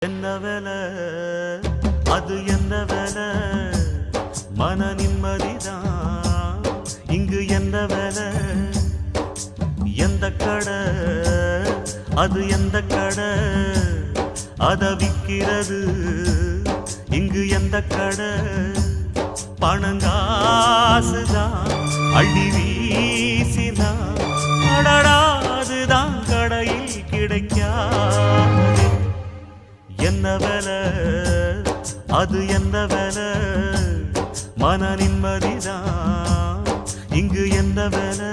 என்ன வேலை அது என்ன வேலை மன நிம்மதிதான் இங்கு என்ன வேலை எந்த கடை அது எந்த கடை அத விக்கிறது இங்கு எந்த கடை பணங்காசுதான் அள்ளி வீசினா அடடாதுதான் கடையில் கிடைக்காது என்ன வேலை அது என்ன வேலை மன நிம்மதிதான் இங்கு என்ன வேலை